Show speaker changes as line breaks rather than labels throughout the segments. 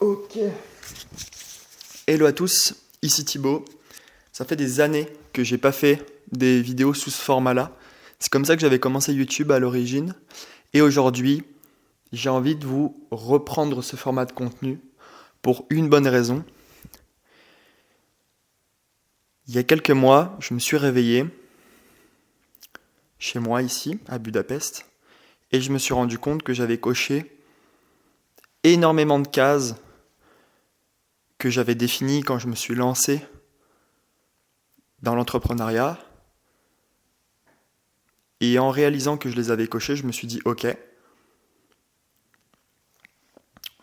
Ok. Hello à tous, ici Thibaut. Ça fait des années que j'ai pas fait des vidéos sous ce format-là. C'est comme ça que j'avais commencé YouTube à l'origine. Et aujourd'hui, j'ai envie de vous reprendre ce format de contenu pour une bonne raison. Il y a quelques mois, je me suis réveillé chez moi ici, à Budapest, et je me suis rendu compte que j'avais coché énormément de cases que j'avais définies quand je me suis lancé dans l'entrepreneuriat. Et en réalisant que je les avais cochées, je me suis dit, ok,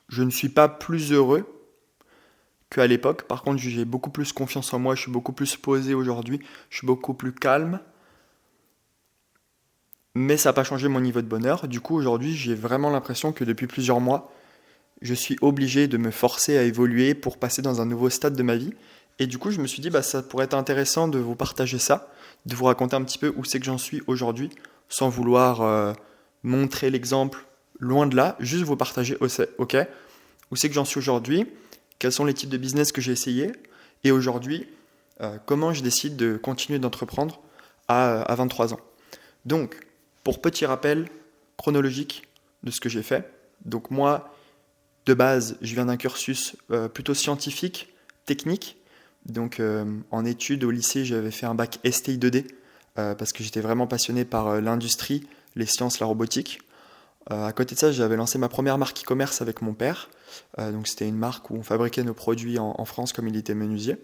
je ne suis pas plus heureux qu'à l'époque. Par contre, j'ai beaucoup plus confiance en moi, je suis beaucoup plus posé aujourd'hui, je suis beaucoup plus calme. Mais ça n'a pas changé mon niveau de bonheur. Du coup, aujourd'hui, j'ai vraiment l'impression que depuis plusieurs mois, je suis obligé de me forcer à évoluer pour passer dans un nouveau stade de ma vie. Et du coup, je me suis dit, ça pourrait être intéressant de vous partager ça, de vous raconter un petit peu où c'est que j'en suis aujourd'hui, sans vouloir montrer l'exemple loin de là, juste vous partager, ok, où c'est que j'en suis aujourd'hui, quels sont les types de business que j'ai essayé, et aujourd'hui, comment je décide de continuer d'entreprendre à 23 ans. Donc, pour petit rappel chronologique de ce que j'ai fait, donc moi, de base, je viens d'un cursus plutôt scientifique, technique. Donc en études au lycée, j'avais fait un bac STI 2D parce que j'étais vraiment passionné par l'industrie, les sciences, la robotique. À côté de ça, j'avais lancé ma première marque e-commerce avec mon père. Donc c'était une marque où on fabriquait nos produits en France comme il était menuisier.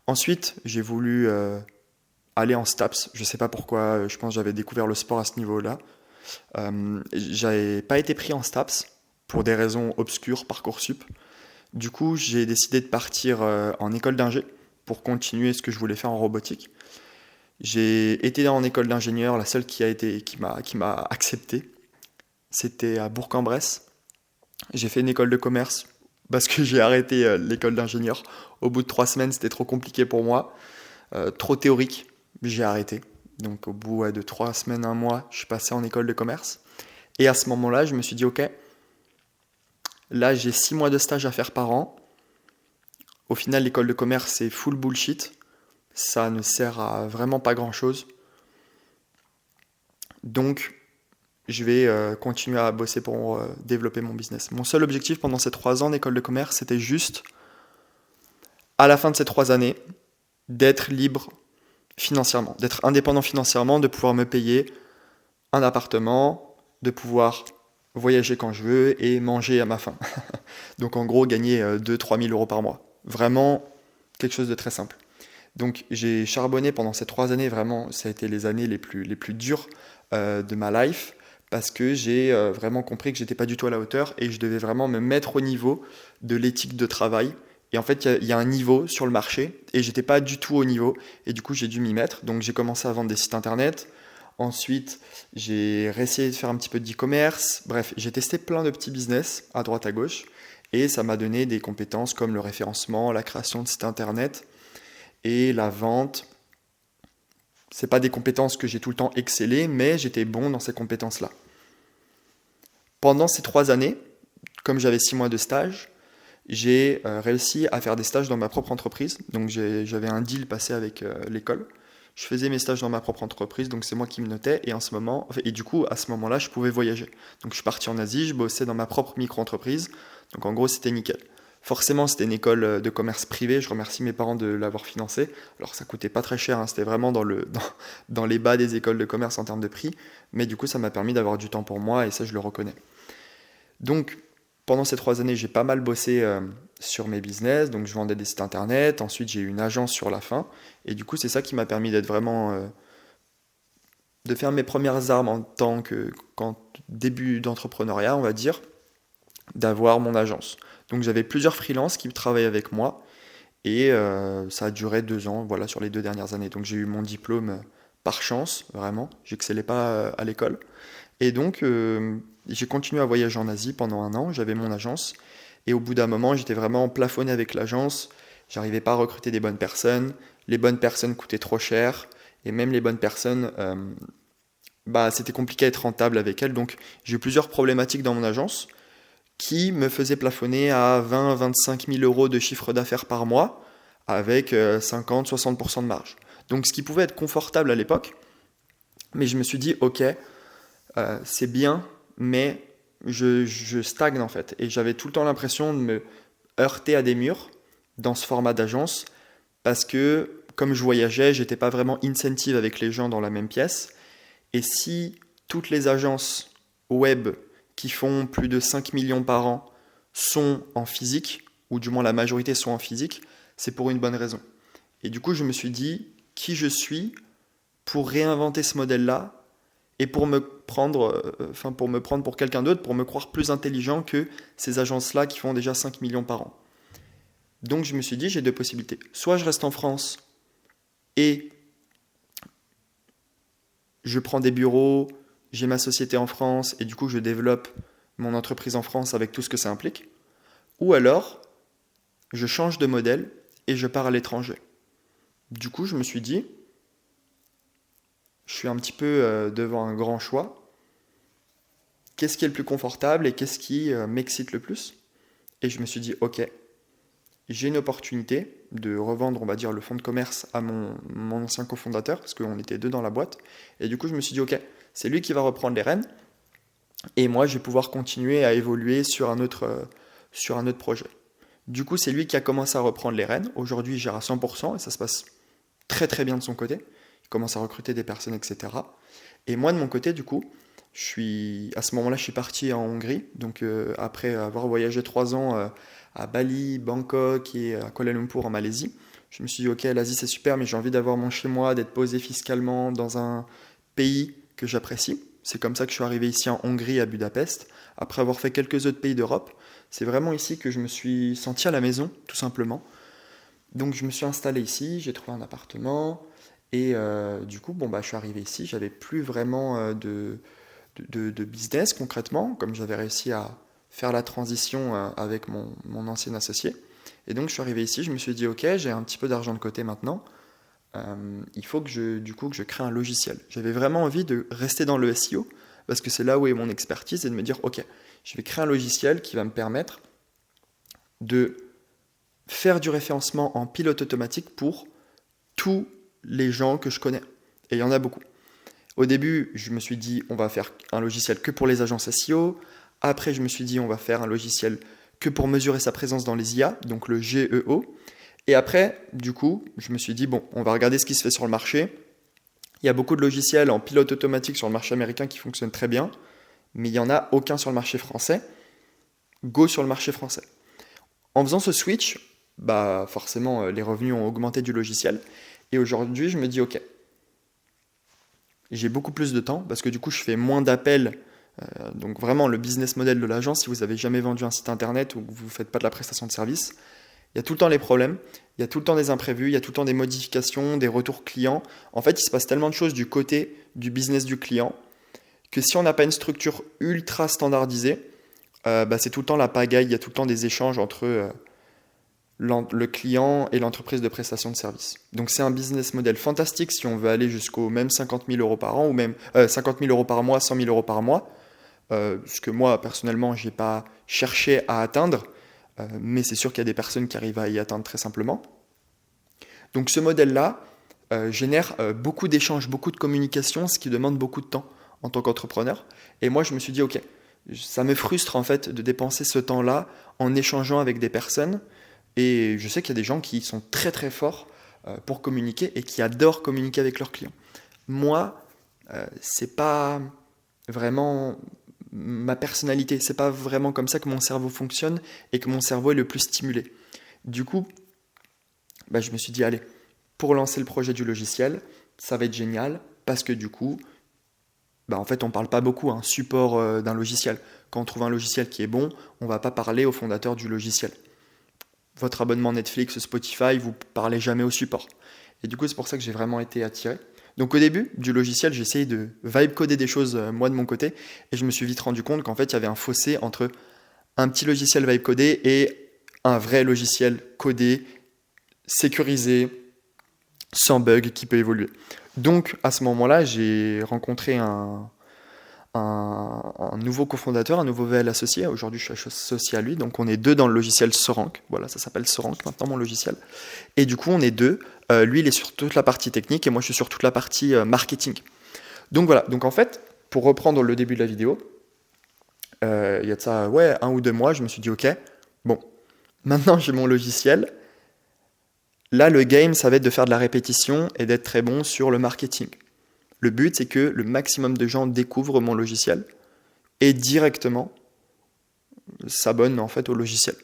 Ensuite, j'ai voulu aller en STAPS. Je ne sais pas pourquoi, je pense que j'avais découvert le sport à ce niveau-là. J'avais pas été pris en STAPS pour des raisons obscures, Parcoursup. Du coup, j'ai décidé de partir en école d'ingé pour continuer ce que je voulais faire en robotique. J'ai été en école d'ingénieur, la seule qui m'a accepté, c'était à Bourg-en-Bresse. J'ai fait une école de commerce parce que j'ai arrêté l'école d'ingénieur. Au bout de 3 semaines, c'était trop compliqué pour moi, trop théorique, j'ai arrêté. Donc au bout de 3 semaines, un mois, je suis passé en école de commerce. Et à ce moment-là, je me suis dit, ok, là j'ai 6 mois de stage à faire par an. Au final, l'école de commerce, c'est full bullshit. Ça ne sert à vraiment pas grand-chose. Donc, je vais continuer à bosser pour développer mon business. Mon seul objectif pendant ces 3 ans d'école de commerce, c'était juste, à la fin de ces 3 années, d'être libre financièrement, d'être indépendant financièrement, de pouvoir me payer un appartement, de pouvoir voyager quand je veux et manger à ma faim. Donc en gros, gagner 2-3 000 euros par mois. Vraiment quelque chose de très simple. Donc j'ai charbonné pendant ces 3 années, vraiment, ça a été les années les plus dures de ma life, parce que j'ai vraiment compris que j'étais pas du tout à la hauteur et je devais vraiment me mettre au niveau de l'éthique de travail. Et en fait, il y a un niveau sur le marché et j'étais pas du tout au niveau. Et du coup, j'ai dû m'y mettre. Donc j'ai commencé à vendre des sites internet. Ensuite, j'ai réessayé de faire un petit peu d'e-commerce. Bref, j'ai testé plein de petits business à droite à gauche. Et ça m'a donné des compétences comme le référencement, la création de sites internet et la vente. C'est pas des compétences que j'ai tout le temps excellé, mais j'étais bon dans ces compétences-là. Pendant ces 3 années, comme j'avais 6 mois de stage, j'ai réussi à faire des stages dans ma propre entreprise. Donc j'avais un deal passé avec l'école. Je faisais mes stages dans ma propre entreprise, donc c'est moi qui me notais. Et du coup, à ce moment-là, je pouvais voyager. Donc je suis parti en Asie, je bossais dans ma propre micro-entreprise. Donc en gros, c'était nickel. Forcément, c'était une école de commerce privée. Je remercie mes parents de l'avoir financée. Alors ça coûtait pas très cher, hein. C'était vraiment dans les bas des écoles de commerce en termes de prix. Mais du coup, ça m'a permis d'avoir du temps pour moi et ça, je le reconnais. Donc, pendant ces 3 années, j'ai pas mal bossé sur mes business. Donc, je vendais des sites internet. Ensuite, j'ai eu une agence sur la fin. Et du coup, c'est ça qui m'a permis d'être vraiment, de faire mes premières armes en tant qu'en début d'entrepreneuriat, on va dire, d'avoir mon agence. Donc, j'avais plusieurs freelances qui travaillaient avec moi. Et ça a duré 2 ans, voilà, sur les 2 dernières années. Donc, j'ai eu mon diplôme par chance, vraiment. J'excellais pas à l'école. Et donc, j'ai continué à voyager en Asie pendant un an, j'avais mon agence, et au bout d'un moment, j'étais vraiment plafonné avec l'agence, j'arrivais pas à recruter des bonnes personnes, les bonnes personnes coûtaient trop cher, et même les bonnes personnes, c'était compliqué à être rentable avec elles, donc j'ai eu plusieurs problématiques dans mon agence, qui me faisait plafonner à 20-25 000 euros de chiffre d'affaires par mois avec 50-60% de marge. Donc ce qui pouvait être confortable à l'époque, mais je me suis dit, ok, c'est bien, mais je stagne en fait. Et j'avais tout le temps l'impression de me heurter à des murs dans ce format d'agence parce que comme je voyageais, j'étais pas vraiment incentive avec les gens dans la même pièce. Et si toutes les agences web qui font plus de 5 millions par an sont en physique, ou du moins la majorité sont en physique, c'est pour une bonne raison. Et du coup, je me suis dit qui je suis pour réinventer ce modèle-là et pour me prendre, pour quelqu'un d'autre, pour me croire plus intelligent que ces agences-là qui font déjà 5 millions par an. Donc je me suis dit, j'ai deux possibilités. Soit je reste en France et je prends des bureaux, j'ai ma société en France et du coup je développe mon entreprise en France avec tout ce que ça implique. Ou alors, je change de modèle et je pars à l'étranger. Du coup, je me suis dit, je suis un petit peu devant un grand choix. Qu'est-ce qui est le plus confortable et qu'est-ce qui m'excite le plus? Et je me suis dit, ok, j'ai une opportunité de revendre, on va dire, le fonds de commerce à mon ancien cofondateur, parce qu'on était deux dans la boîte. Et du coup, je me suis dit, ok, c'est lui qui va reprendre les rênes. Et moi, je vais pouvoir continuer à évoluer sur un autre projet. Du coup, c'est lui qui a commencé à reprendre les rênes. Aujourd'hui, il gère à 100% et ça se passe très très bien de son côté. Il commence à recruter des personnes, etc. Et moi, de mon côté, du coup, à ce moment-là, je suis parti en Hongrie. Donc, après avoir voyagé 3 ans à Bali, Bangkok et à Kuala Lumpur en Malaisie, je me suis dit, ok, l'Asie c'est super, mais j'ai envie d'avoir mon chez moi, d'être posé fiscalement dans un pays que j'apprécie. C'est comme ça que je suis arrivé ici en Hongrie, à Budapest, après avoir fait quelques autres pays d'Europe. C'est vraiment ici que je me suis senti à la maison, tout simplement. Donc je me suis installé ici, j'ai trouvé un appartement, et du coup, je suis arrivé ici, j'avais plus vraiment de business concrètement, comme j'avais réussi à faire la transition avec mon ancien associé. Et donc je suis arrivé ici, je me suis dit, ok, j'ai un petit peu d'argent de côté maintenant, il faut que je crée un logiciel. J'avais vraiment envie de rester dans le SEO, parce que c'est là où est mon expertise, et de me dire, ok, je vais créer un logiciel qui va me permettre de faire du référencement en pilote automatique pour tous les gens que je connais. Et il y en a beaucoup. Au début, je me suis dit, on va faire un logiciel que pour les agences SEO. Après, je me suis dit, on va faire un logiciel que pour mesurer sa présence dans les IA, donc le GEO. Et après, du coup, je me suis dit, bon, on va regarder ce qui se fait sur le marché. Il y a beaucoup de logiciels en pilote automatique sur le marché américain qui fonctionnent très bien, mais il n'y en a aucun sur le marché français. Go sur le marché français. En faisant ce switch, forcément, les revenus ont augmenté du logiciel. Et aujourd'hui, je me dis, ok, j'ai beaucoup plus de temps parce que du coup, je fais moins d'appels. Donc vraiment, le business model de l'agence, si vous n'avez jamais vendu un site internet ou que vous ne faites pas de la prestation de service, il y a tout le temps les problèmes, il y a tout le temps des imprévus, il y a tout le temps des modifications, des retours clients. En fait, il se passe tellement de choses du côté du business du client que si on n'a pas une structure ultra standardisée, c'est tout le temps la pagaille, il y a tout le temps des échanges entre le client et l'entreprise de prestation de service. Donc c'est un business model fantastique si on veut aller jusqu'au même 50 000 euros par an ou même 50 000 euros par mois, 100 000 euros par mois. Ce que moi, personnellement, je n'ai pas cherché à atteindre, mais c'est sûr qu'il y a des personnes qui arrivent à y atteindre très simplement. Donc ce modèle-là génère beaucoup d'échanges, beaucoup de communication, ce qui demande beaucoup de temps en tant qu'entrepreneur. Et moi, je me suis dit, ok, ça me frustre en fait de dépenser ce temps-là en échangeant avec des personnes. Et je sais qu'il y a des gens qui sont très très forts pour communiquer et qui adorent communiquer avec leurs clients. Moi, c'est pas vraiment ma personnalité, c'est pas vraiment comme ça que mon cerveau fonctionne et que mon cerveau est le plus stimulé. Du coup, je me suis dit, allez, pour lancer le projet du logiciel, ça va être génial parce que du coup, en fait, on parle pas beaucoup support d'un logiciel. Quand on trouve un logiciel qui est bon, on va pas parler au fondateur du logiciel. Votre abonnement Netflix, Spotify, vous parlez jamais au support. Et du coup, c'est pour ça que j'ai vraiment été attiré. Donc au début du logiciel, j'ai essayé de vibe coder des choses moi de mon côté, et je me suis vite rendu compte qu'en fait, il y avait un fossé entre un petit logiciel vibe codé et un vrai logiciel codé, sécurisé, sans bug, qui peut évoluer. Donc à ce moment-là, j'ai rencontré un un nouveau cofondateur, un nouveau VL associé. Aujourd'hui, je suis associé à lui, donc on est deux dans le logiciel Sorank. Voilà, ça s'appelle Sorank maintenant, mon logiciel. Et du coup, on est deux. Lui, il est sur toute la partie technique et moi, je suis sur toute la partie marketing. Donc voilà, donc en fait, pour reprendre le début de la vidéo, il y a de ça, 1 ou 2 mois, je me suis dit, ok, bon, maintenant j'ai mon logiciel. Là, le game, ça va être de faire de la répétition et d'être très bon sur le marketing. Le but, c'est que le maximum de gens découvrent mon logiciel et directement s'abonnent en fait au logiciel.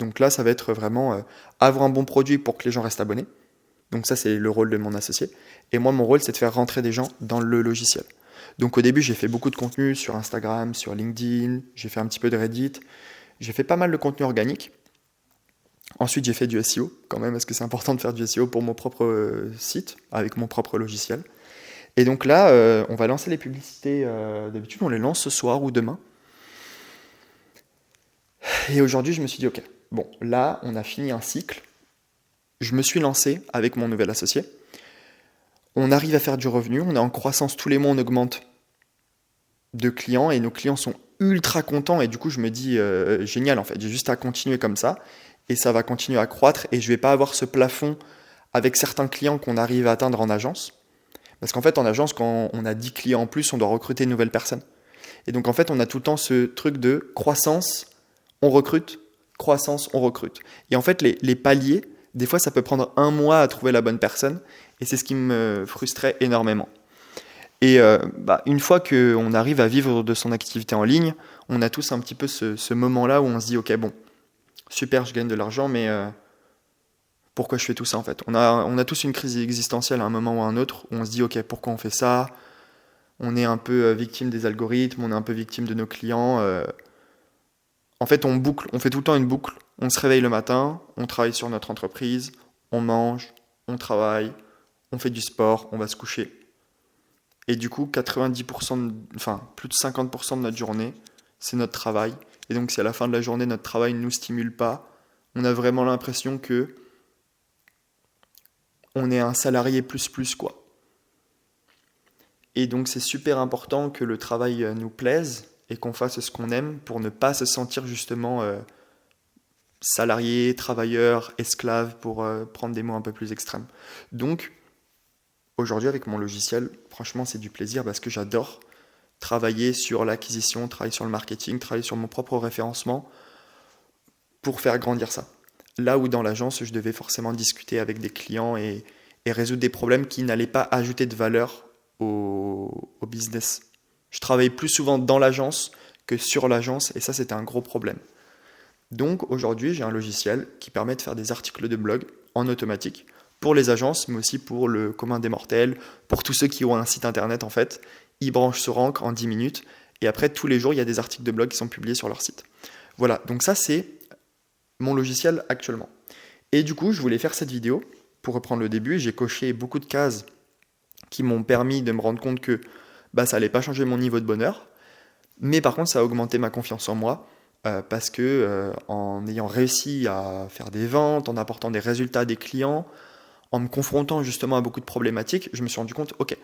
Donc là, ça va être vraiment avoir un bon produit pour que les gens restent abonnés. Donc ça, c'est le rôle de mon associé. Et moi, mon rôle, c'est de faire rentrer des gens dans le logiciel. Donc au début, j'ai fait beaucoup de contenu sur Instagram, sur LinkedIn, j'ai fait un petit peu de Reddit, j'ai fait pas mal de contenu organique. Ensuite, j'ai fait du SEO, quand même, parce que c'est important de faire du SEO pour mon propre site, avec mon propre logiciel. Et donc là, on va lancer les publicités. D'habitude, on les lance ce soir ou demain. Et aujourd'hui, je me suis dit, ok, bon, là, on a fini un cycle. Je me suis lancé avec mon nouvel associé. On arrive à faire du revenu, on est en croissance tous les mois, on augmente de clients et nos clients sont ultra contents. Et du coup, je me dis, génial, en fait, j'ai juste à continuer comme ça. Et ça va continuer à croître et je vais pas avoir ce plafond avec certains clients qu'on arrive à atteindre en agence. Parce qu'en fait, en agence, quand on a 10 clients en plus, on doit recruter une nouvelle personne. Et donc, en fait, on a tout le temps ce truc de croissance, on recrute, croissance, on recrute. Et en fait, les paliers, des fois, ça peut prendre 1 mois à trouver la bonne personne. Et c'est ce qui me frustrait énormément. Et une fois qu'on arrive à vivre de son activité en ligne, on a tous un petit peu ce moment-là où on se dit, ok, bon, super, je gagne de l'argent, mais pourquoi je fais tout ça en fait? On a tous une crise existentielle à un moment ou à un autre où on se dit ok, pourquoi on fait ça? On est un peu victime des algorithmes, on est un peu victime de nos clients. En fait, on boucle, on fait tout le temps une boucle. On se réveille le matin, on travaille sur notre entreprise, on mange, on travaille, on fait du sport, on va se coucher. Et du coup, 90%, plus de 50% de notre journée, c'est notre travail. Et donc, si à la fin de la journée, notre travail ne nous stimule pas, on a vraiment l'impression que on est un salarié plus quoi. Et donc c'est super important que le travail nous plaise et qu'on fasse ce qu'on aime pour ne pas se sentir justement salarié, travailleur, esclave pour prendre des mots un peu plus extrêmes. Donc aujourd'hui avec mon logiciel, franchement c'est du plaisir parce que j'adore travailler sur l'acquisition, travailler sur le marketing, travailler sur mon propre référencement pour faire grandir ça. Là où dans l'agence, je devais forcément discuter avec des clients et résoudre des problèmes qui n'allaient pas ajouter de valeur au business. Je travaillais plus souvent dans l'agence que sur l'agence et ça, c'était un gros problème. Donc aujourd'hui, j'ai un logiciel qui permet de faire des articles de blog en automatique pour les agences, mais aussi pour le commun des mortels, pour tous ceux qui ont un site internet en fait. Ils branchent Sorank en 10 minutes et après, tous les jours, il y a des articles de blog qui sont publiés sur leur site. Voilà, donc ça, c'est mon logiciel actuellement. Et du coup, je voulais faire cette vidéo pour reprendre le début. J'ai coché beaucoup de cases qui m'ont permis de me rendre compte que ça n'allait pas changer mon niveau de bonheur. Mais par contre, ça a augmenté ma confiance en moi parce que en ayant réussi à faire des ventes, en apportant des résultats à des clients, en me confrontant justement à beaucoup de problématiques, je me suis rendu compte, ok,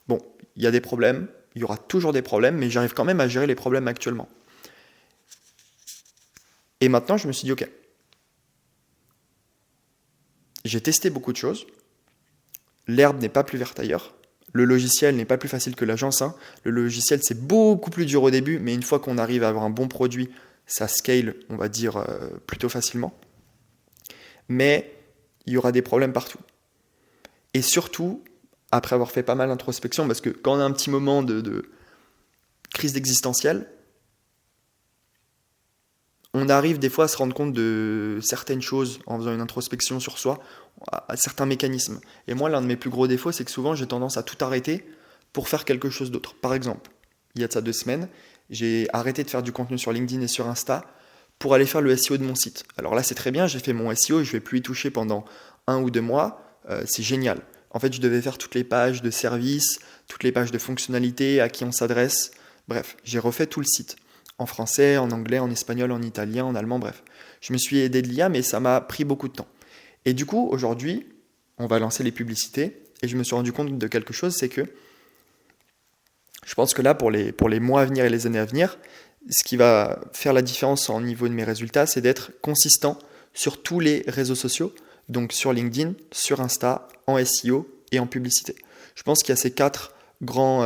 bon, il y a des problèmes, il y aura toujours des problèmes, mais j'arrive quand même à gérer les problèmes actuellement. Et maintenant, je me suis dit, ok, j'ai testé beaucoup de choses. L'herbe n'est pas plus verte ailleurs. Le logiciel n'est pas plus facile que l'agence. Le logiciel, c'est beaucoup plus dur au début, mais une fois qu'on arrive à avoir un bon produit, ça scale, on va dire, plutôt facilement. Mais il y aura des problèmes partout. Et surtout, après avoir fait pas mal d'introspection, parce que quand on a un petit moment de crise existentielle, on arrive des fois à se rendre compte de certaines choses en faisant une introspection sur soi, à certains mécanismes. Et moi, l'un de mes plus gros défauts, c'est que souvent, j'ai tendance à tout arrêter pour faire quelque chose d'autre. Par exemple, il y a de ça 2 semaines, j'ai arrêté de faire du contenu sur LinkedIn et sur Insta pour aller faire le SEO de mon site. Alors là, c'est très bien, j'ai fait mon SEO, je ne vais plus y toucher pendant 1 ou 2 mois, c'est génial. En fait, je devais faire toutes les pages de services, toutes les pages de fonctionnalités, à qui on s'adresse. Bref, j'ai refait tout le site. En français, en anglais, en espagnol, en italien, en allemand, bref. Je me suis aidé de l'IA, mais ça m'a pris beaucoup de temps. Et du coup, aujourd'hui, on va lancer les publicités, et je me suis rendu compte de quelque chose, c'est que Je pense que là, pour les mois à venir et les années à venir, ce qui va faire la différence au niveau de mes résultats, c'est d'être consistant sur tous les réseaux sociaux, donc sur LinkedIn, sur Insta, en SEO et en publicité. Je pense qu'il y a ces 4 grands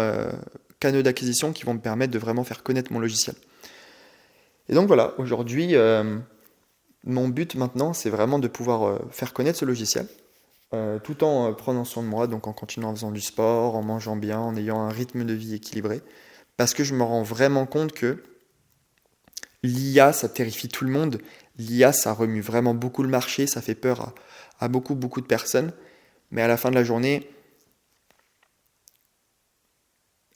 canaux d'acquisition qui vont me permettre de vraiment faire connaître mon logiciel. Et donc voilà, aujourd'hui, mon but maintenant, c'est vraiment de pouvoir faire connaître ce logiciel, tout en prenant soin de moi, donc en continuant en faisant du sport, en mangeant bien, en ayant un rythme de vie équilibré, parce que je me rends vraiment compte que l'IA, ça terrifie tout le monde. L'IA, ça remue vraiment beaucoup le marché, ça fait peur à beaucoup, beaucoup de personnes. Mais à la fin de la journée,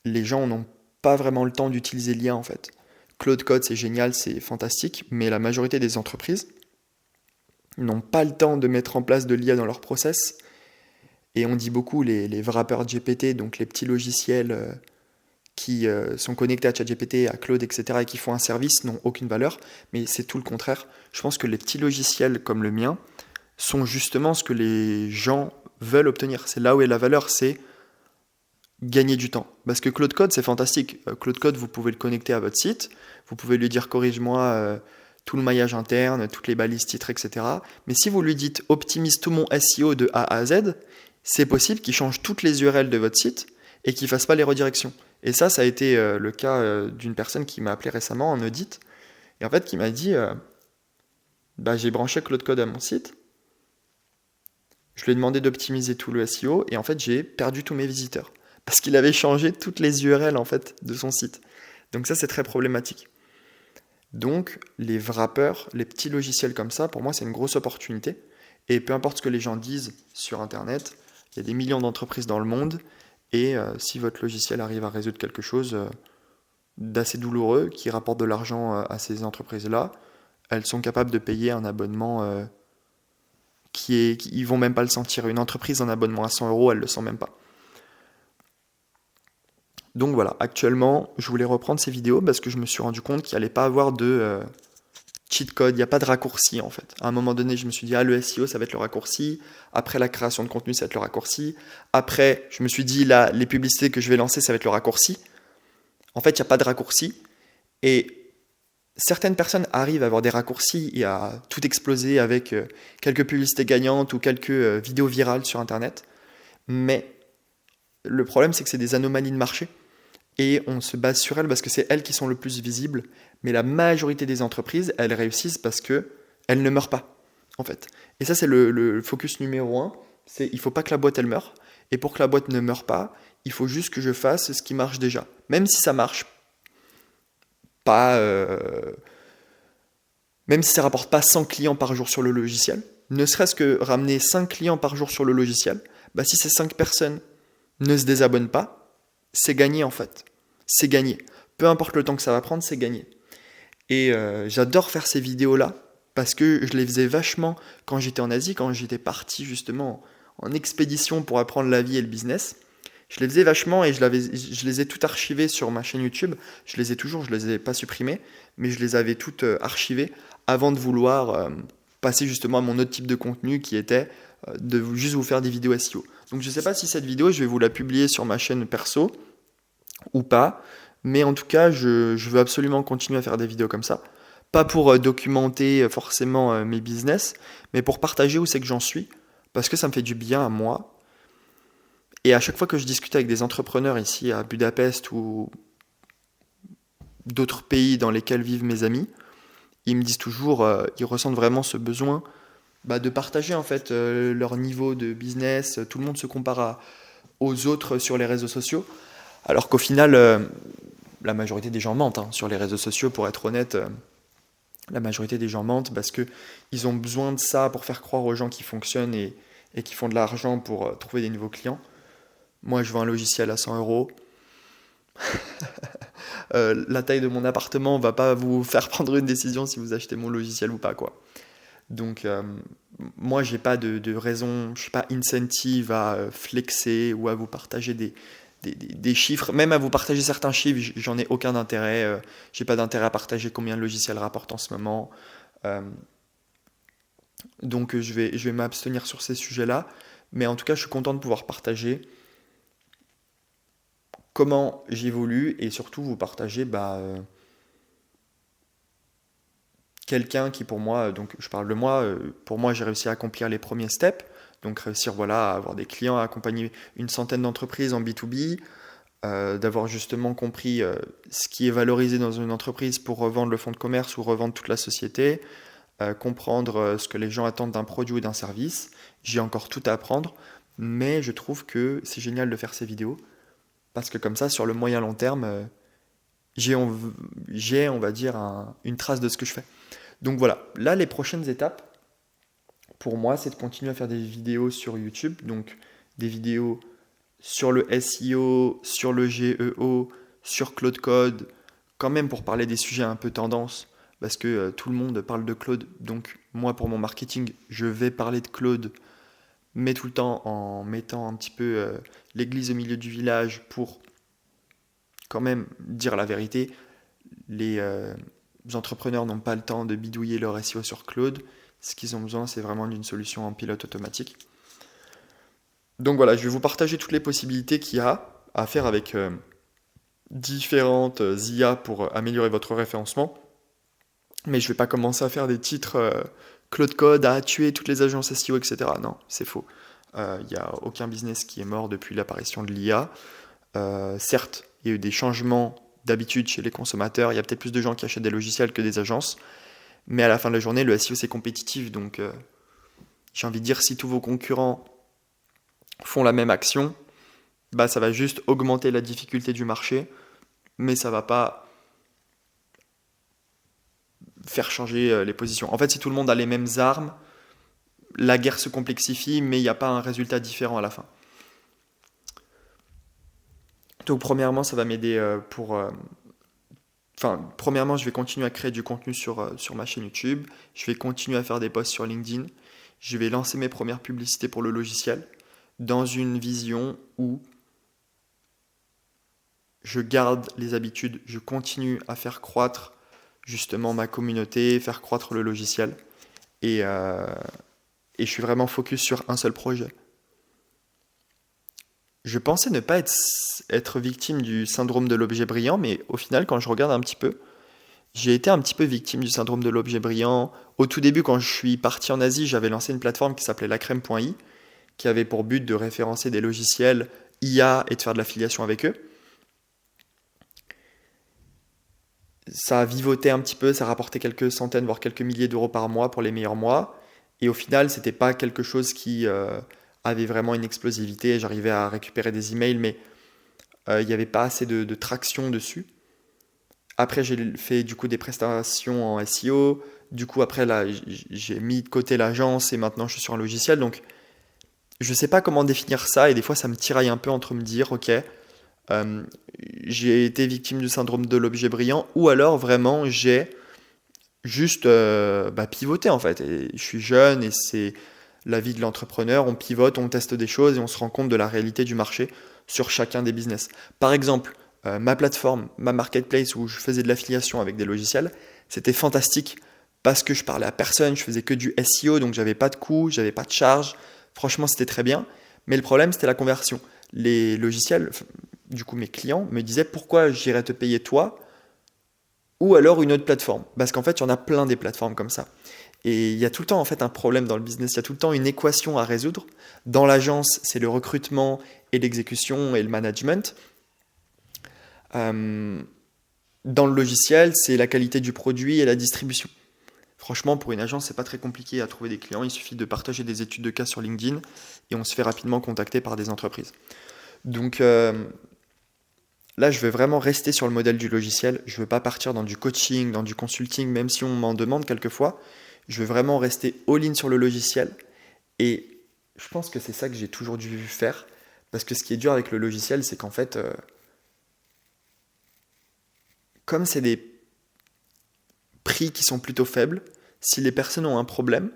les gens n'ont pas vraiment le temps d'utiliser l'IA en fait. Claude Code, c'est génial, c'est fantastique, mais la majorité des entreprises n'ont pas le temps de mettre en place de l'IA dans leur process. Et on dit beaucoup les wrappers GPT, donc les petits logiciels qui sont connectés à ChatGPT, à Claude, etc., et qui font un service, n'ont aucune valeur, mais c'est tout le contraire. Je pense que les petits logiciels comme le mien sont justement ce que les gens veulent obtenir. C'est là où est la valeur, c'est gagner du temps. Parce que Claude Code, c'est fantastique. Claude Code, vous pouvez le connecter à votre site, vous pouvez lui dire corrige-moi tout le maillage interne, toutes les balises titres, etc. Mais si vous lui dites optimise tout mon SEO de A à Z, c'est possible qu'il change toutes les URL de votre site et qu'il ne fasse pas les redirections. Et ça a été le cas d'une personne qui m'a appelé récemment en audit, et en fait qui m'a dit j'ai branché Claude Code à mon site, je lui ai demandé d'optimiser tout le SEO, et en fait j'ai perdu tous mes visiteurs, parce qu'il avait changé toutes les URL en fait de son site. Donc ça c'est très problématique. Donc les wrappers, les petits logiciels comme ça, pour moi c'est une grosse opportunité, et peu importe ce que les gens disent sur internet, il y a des millions d'entreprises dans le monde, et si votre logiciel arrive à résoudre quelque chose d'assez douloureux, qui rapporte de l'argent à ces entreprises-là, elles sont capables de payer un abonnement ils vont même pas le sentir. Une entreprise, un abonnement à 100 euros, elle le sent même pas. Donc voilà, actuellement, je voulais reprendre ces vidéos parce que je me suis rendu compte qu'il n'y allait pas avoir de cheat code, il n'y a pas de raccourci en fait. À un moment donné, je me suis dit, le SEO, ça va être le raccourci. Après, la création de contenu, ça va être le raccourci. Après, je me suis dit, là, les publicités que je vais lancer, ça va être le raccourci. En fait, il n'y a pas de raccourci. Et certaines personnes arrivent à avoir des raccourcis et à tout exploser avec quelques publicités gagnantes ou quelques vidéos virales sur Internet. Mais le problème, c'est que c'est des anomalies de marché. Et on se base sur elles parce que c'est elles qui sont le plus visibles. Mais la majorité des entreprises, elles réussissent parce que elles ne meurent pas, en fait. Et ça, c'est le focus numéro 1. C'est il ne faut pas que la boîte, elle meure. Et pour que la boîte ne meure pas, il faut juste que je fasse ce qui marche déjà. Même si ça marche pas... même si ça rapporte pas 100 clients par jour sur le logiciel, ne serait-ce que ramener 5 clients par jour sur le logiciel, si ces 5 personnes ne se désabonnent pas, c'est gagné en fait. C'est gagné. Peu importe le temps que ça va prendre, c'est gagné. Et j'adore faire ces vidéos-là parce que je les faisais vachement quand j'étais en Asie, quand j'étais parti justement en expédition pour apprendre la vie et le business. Je les faisais vachement et je les ai toutes archivées sur ma chaîne YouTube. Je les ai toujours, je les ai pas supprimées, mais je les avais toutes archivées avant de vouloir passer justement à mon autre type de contenu qui était de juste vous faire des vidéos SEO. Donc je ne sais pas si cette vidéo, je vais vous la publier sur ma chaîne perso ou pas, mais en tout cas, je veux absolument continuer à faire des vidéos comme ça. Pas pour documenter forcément mes business, mais pour partager où c'est que j'en suis, parce que ça me fait du bien à moi. Et à chaque fois que je discute avec des entrepreneurs ici à Budapest ou d'autres pays dans lesquels vivent mes amis, ils me disent toujours, ils ressentent vraiment ce besoin de partager en fait leur niveau de business. Tout le monde se compare aux autres sur les réseaux sociaux, alors qu'au final, la majorité des gens mentent sur les réseaux sociaux, pour être honnête. La majorité des gens mentent parce qu'ils ont besoin de ça pour faire croire aux gens qui fonctionnent et qui font de l'argent pour trouver des nouveaux clients. Moi, je vends un logiciel à 100 euros. La taille de mon appartement va pas vous faire prendre une décision si vous achetez mon logiciel ou pas, quoi. Donc, moi, j'ai pas de raison, je suis pas incentive à flexer ou à vous partager des chiffres, même à vous partager certains chiffres, j'en ai aucun intérêt. J'ai pas d'intérêt à partager combien le logiciel rapporte en ce moment. Donc, je vais m'abstenir sur ces sujets-là. Mais en tout cas, je suis content de pouvoir partager comment j'évolue et surtout vous partager quelqu'un qui pour moi, donc je parle de moi, pour moi j'ai réussi à accomplir les premiers steps, donc réussir voilà, à avoir des clients, à accompagner une centaine d'entreprises en B2B, d'avoir justement compris ce qui est valorisé dans une entreprise pour revendre le fonds de commerce ou revendre toute la société, comprendre ce que les gens attendent d'un produit ou d'un service. J'ai encore tout à apprendre, mais je trouve que c'est génial de faire ces vidéos parce que comme ça, sur le moyen long terme, on va dire, une trace de ce que je fais. Donc voilà, là, les prochaines étapes, pour moi, c'est de continuer à faire des vidéos sur YouTube, donc des vidéos sur le SEO, sur le GEO, sur Claude Code, quand même pour parler des sujets un peu tendance, parce que tout le monde parle de Claude, donc moi, pour mon marketing, je vais parler de Claude, mais tout le temps en mettant un petit peu l'église au milieu du village pour quand même dire la vérité. Les entrepreneurs n'ont pas le temps de bidouiller leur SEO sur Claude. Ce qu'ils ont besoin, c'est vraiment d'une solution en pilote automatique. Donc voilà, je vais vous partager toutes les possibilités qu'il y a à faire avec différentes IA pour améliorer votre référencement. Mais je ne vais pas commencer à faire des titres Claude Code a tué toutes les agences SEO, etc. Non, c'est faux. Il n'y a aucun business qui est mort depuis l'apparition de l'IA. Certes, il y a eu des changements d'habitude chez les consommateurs. Il y a peut-être plus de gens qui achètent des logiciels que des agences. Mais à la fin de la journée, le SEO, c'est compétitif. Donc, j'ai envie de dire, si tous vos concurrents font la même action, ça va juste augmenter la difficulté du marché, mais ça ne va pas faire changer les positions. En fait, si tout le monde a les mêmes armes, la guerre se complexifie, mais il n'y a pas un résultat différent à la fin. Donc, premièrement, ça va m'aider premièrement, je vais continuer à créer du contenu sur ma chaîne YouTube. Je vais continuer à faire des posts sur LinkedIn. Je vais lancer mes premières publicités pour le logiciel dans une vision où je garde les habitudes, je continue à faire croître justement ma communauté, faire croître le logiciel. Et je suis vraiment focus sur un seul projet. Je pensais ne pas être victime du syndrome de l'objet brillant, mais au final, quand je regarde un petit peu, j'ai été un petit peu victime du syndrome de l'objet brillant. Au tout début, quand je suis parti en Asie, j'avais lancé une plateforme qui s'appelait lacrème.i, qui avait pour but de référencer des logiciels IA et de faire de l'affiliation avec eux. Ça a vivoté un petit peu, ça rapportait quelques centaines, voire quelques milliers d'euros par mois pour les meilleurs mois. Et au final, c'était pas quelque chose qui avait vraiment une explosivité. J'arrivais à récupérer des emails, mais il n'y avait pas assez de traction dessus. Après, j'ai fait du coup des prestations en SEO. Du coup, après, là, j'ai mis de côté l'agence et maintenant je suis sur un logiciel. Donc, je ne sais pas comment définir ça et des fois, ça me tiraille un peu entre me dire, ok, j'ai été victime du syndrome de l'objet brillant ou alors vraiment j'ai juste pivoté en fait. Et je suis jeune et c'est la vie de l'entrepreneur. On pivote, on teste des choses et on se rend compte de la réalité du marché sur chacun des business. Par exemple, ma plateforme, ma marketplace où je faisais de l'affiliation avec des logiciels, c'était fantastique parce que je parlais à personne, je faisais que du SEO, donc j'avais pas de coûts, j'avais pas de charges. Franchement, c'était très bien. Mais le problème, c'était la conversion. Les logiciels, du coup, mes clients me disaient pourquoi j'irais te payer toi ou alors une autre plateforme. Parce qu'en fait, il y en a plein des plateformes comme ça. Et il y a tout le temps en fait un problème dans le business, il y a tout le temps une équation à résoudre. Dans l'agence, c'est le recrutement et l'exécution et le management. Dans le logiciel, c'est la qualité du produit et la distribution. Franchement, pour une agence, c'est pas très compliqué à trouver des clients. Il suffit de partager des études de cas sur LinkedIn et on se fait rapidement contacter par des entreprises. Donc là, je vais vraiment rester sur le modèle du logiciel. Je ne veux pas partir dans du coaching, dans du consulting, même si on m'en demande quelquefois. Je veux vraiment rester all-in sur le logiciel. Et je pense que c'est ça que j'ai toujours dû faire. Parce que ce qui est dur avec le logiciel, c'est qu'en fait, comme c'est des prix qui sont plutôt faibles, si les personnes ont un problème,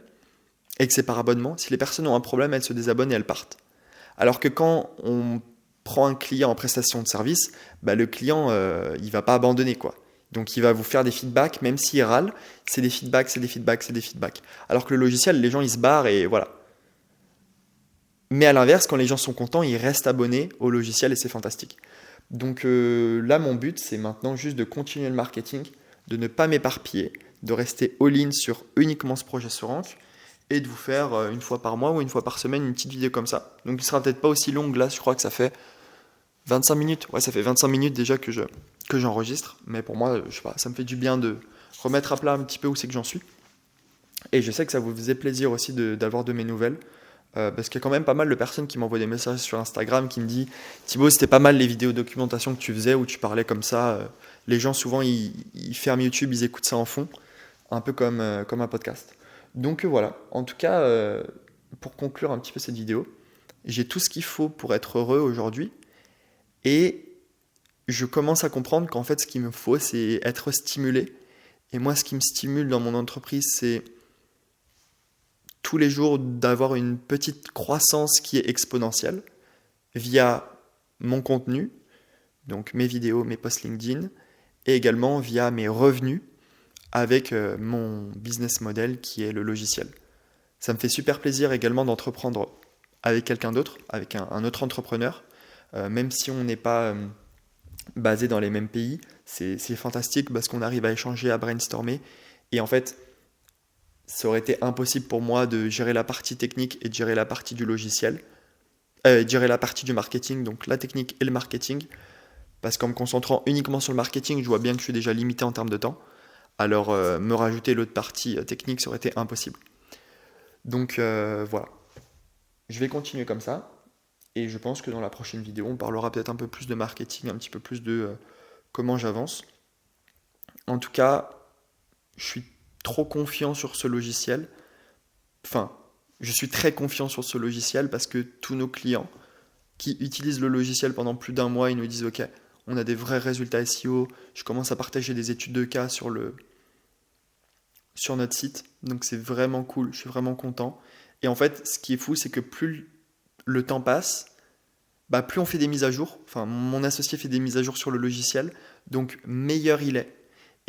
et que c'est par abonnement, si les personnes ont un problème, elles se désabonnent et elles partent. Alors que quand on prend un client en prestation de service, le client, il va pas abandonner, quoi. Donc il va vous faire des feedbacks, même s'il râle, c'est des feedbacks, c'est des feedbacks, c'est des feedbacks. Alors que le logiciel, les gens, ils se barrent et voilà. Mais à l'inverse, quand les gens sont contents, ils restent abonnés au logiciel et c'est fantastique. Donc là, mon but, c'est maintenant juste de continuer le marketing, de ne pas m'éparpiller, de rester all-in sur uniquement ce projet sur Rank et de vous faire une fois par mois ou une fois par semaine une petite vidéo comme ça. Donc il sera peut-être pas aussi longue, là je crois que ça fait 25 minutes. Ouais, ça fait 25 minutes déjà que j'enregistre, mais pour moi, je sais pas, ça me fait du bien de remettre à plat un petit peu où c'est que j'en suis. Et je sais que ça vous faisait plaisir aussi d'avoir de mes nouvelles. Parce qu'il y a quand même pas mal de personnes qui m'envoient des messages sur Instagram qui me disent Thibaut, c'était pas mal les vidéos documentation que tu faisais où tu parlais comme ça. Les gens, souvent, ils ferment YouTube, ils écoutent ça en fond, un peu comme un podcast. Donc voilà, en tout cas, pour conclure un petit peu cette vidéo, j'ai tout ce qu'il faut pour être heureux aujourd'hui et je commence à comprendre qu'en fait, ce qu'il me faut, c'est être stimulé. Et moi, ce qui me stimule dans mon entreprise, c'est tous les jours d'avoir une petite croissance qui est exponentielle via mon contenu, donc mes vidéos, mes posts LinkedIn, et également via mes revenus avec mon business model qui est le logiciel. Ça me fait super plaisir également d'entreprendre avec quelqu'un d'autre, avec un autre entrepreneur, même si on n'est pas basé dans les mêmes pays, c'est fantastique parce qu'on arrive à échanger, à brainstormer, et en fait, ça aurait été impossible pour moi de gérer la partie technique et de gérer la partie du logiciel, de gérer la partie du marketing, donc la technique et le marketing, parce qu'en me concentrant uniquement sur le marketing, je vois bien que je suis déjà limité en termes de temps. Alors me rajouter l'autre partie technique, ça aurait été impossible. Donc voilà, je vais continuer comme ça, et je pense que dans la prochaine vidéo, on parlera peut-être un peu plus de marketing, un petit peu plus de comment j'avance. En tout cas, je suis trop confiant sur ce logiciel. Enfin, je suis très confiant sur ce logiciel parce que tous nos clients qui utilisent le logiciel pendant plus d'un mois, ils nous disent OK, on a des vrais résultats SEO, je commence à partager des études de cas sur notre site. Donc c'est vraiment cool, je suis vraiment content. Et en fait, ce qui est fou, c'est que plus le temps passe, bah, plus on fait des mises à jour. Enfin, mon associé fait des mises à jour sur le logiciel, donc meilleur il est.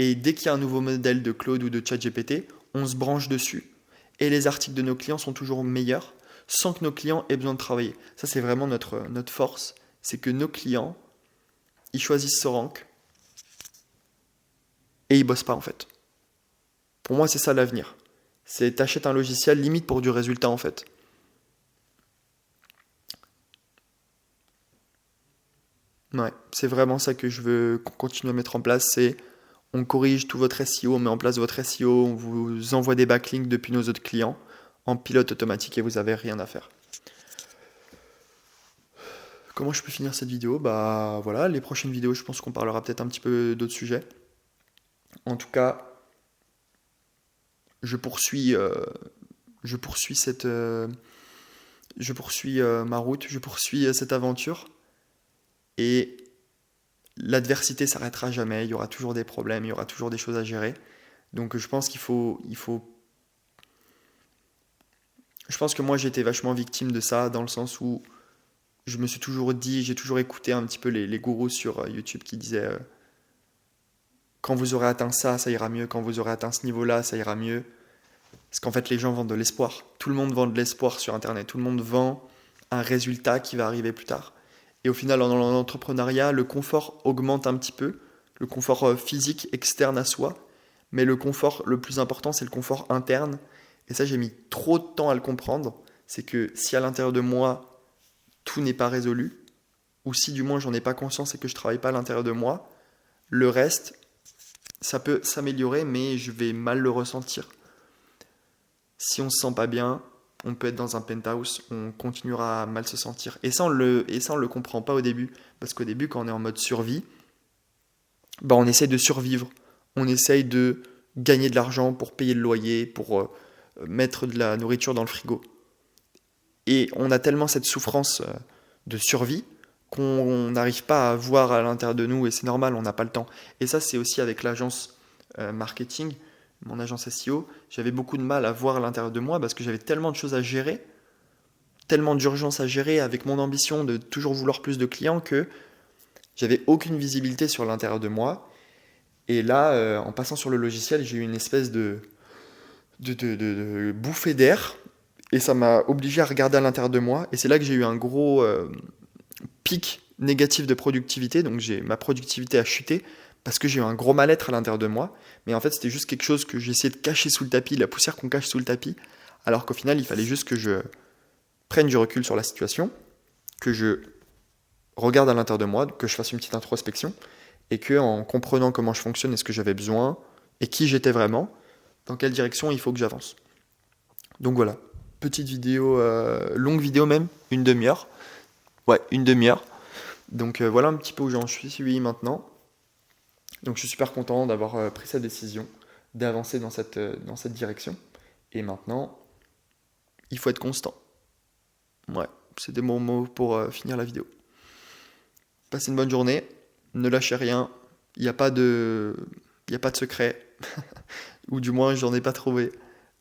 Et dès qu'il y a un nouveau modèle de Claude ou de ChatGPT, on se branche dessus. Et les articles de nos clients sont toujours meilleurs, sans que nos clients aient besoin de travailler. Ça, c'est vraiment notre force. C'est que nos clients, ils choisissent ce rank et ils bossent pas en fait. Pour moi, c'est ça l'avenir. C'est t'achètes un logiciel limite pour du résultat en fait. Ouais, c'est vraiment ça que je veux continuer à mettre en place. C'est on corrige tout votre SEO, on met en place votre SEO, on vous envoie des backlinks depuis nos autres clients en pilote automatique et vous n'avez rien à faire. Comment je peux finir cette vidéo? Bah voilà, les prochaines vidéos, je pense qu'on parlera peut-être un petit peu d'autres sujets. En tout cas, je poursuis ma route, je poursuis cette aventure et l'adversité s'arrêtera jamais, il y aura toujours des problèmes, il y aura toujours des choses à gérer. Donc je pense je pense que moi j'ai été vachement victime de ça dans le sens où je me suis toujours dit, j'ai toujours écouté un petit peu les gourous sur YouTube qui disaient quand vous aurez atteint ça, ça ira mieux, quand vous aurez atteint ce niveau-là, ça ira mieux. Parce qu'en fait les gens vendent de l'espoir. Tout le monde vend de l'espoir sur Internet, tout le monde vend un résultat qui va arriver plus tard. Et au final, dans l'entrepreneuriat, le confort augmente un petit peu, le confort physique externe à soi, mais le confort le plus important, c'est le confort interne. Et ça, j'ai mis trop de temps à le comprendre. C'est que si à l'intérieur de moi, tout n'est pas résolu, ou si du moins j'en ai pas conscience et que je travaille pas à l'intérieur de moi, le reste, ça peut s'améliorer, mais je vais mal le ressentir. Si on se sent pas bien, on peut être dans un penthouse, on continuera à mal se sentir. Et ça, on le comprend pas au début. Parce qu'au début, quand on est en mode survie, bah on essaye de survivre. On essaye de gagner de l'argent pour payer le loyer, pour mettre de la nourriture dans le frigo. Et on a tellement cette souffrance de survie qu'on n'arrive pas à voir à l'intérieur de nous, et c'est normal, on n'a pas le temps. Et ça, c'est aussi avec l'agence marketing, mon agence SEO, j'avais beaucoup de mal à voir à l'intérieur de moi parce que j'avais tellement de choses à gérer, tellement d'urgences à gérer avec mon ambition de toujours vouloir plus de clients que j'avais aucune visibilité sur l'intérieur de moi. Et là, en passant sur le logiciel, j'ai eu une espèce de bouffée d'air et ça m'a obligé à regarder à l'intérieur de moi. Et c'est là que j'ai eu un gros pic négatif de productivité, donc ma productivité a chuté parce que j'ai eu un gros mal-être à l'intérieur de moi, mais en fait c'était juste quelque chose que j'essayais de cacher sous le tapis, la poussière qu'on cache sous le tapis, alors qu'au final il fallait juste que je prenne du recul sur la situation, que je regarde à l'intérieur de moi, que je fasse une petite introspection, et que en comprenant comment je fonctionne et ce que j'avais besoin, et qui j'étais vraiment, dans quelle direction il faut que j'avance. Donc voilà, petite vidéo, longue vidéo même, une demi-heure. Ouais, une demi-heure. Donc voilà un petit peu où j'en suis maintenant. Donc je suis super content d'avoir pris cette décision, d'avancer dans cette direction. Et maintenant, il faut être constant. Ouais, c'est des bons mots pour finir la vidéo. Passez une bonne journée, ne lâchez rien, il n'y a pas de secret, ou du moins j'en ai pas trouvé.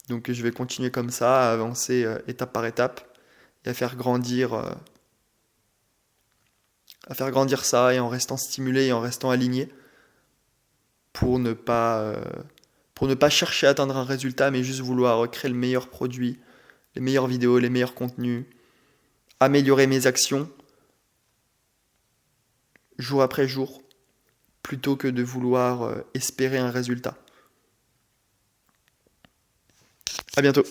Donc je vais continuer comme ça, à avancer étape par étape, et à faire grandir ça, et en restant stimulé et en restant aligné, pour ne pas chercher à atteindre un résultat, mais juste vouloir créer le meilleur produit, les meilleures vidéos, les meilleurs contenus, améliorer mes actions jour après jour, plutôt que de vouloir espérer un résultat. À bientôt.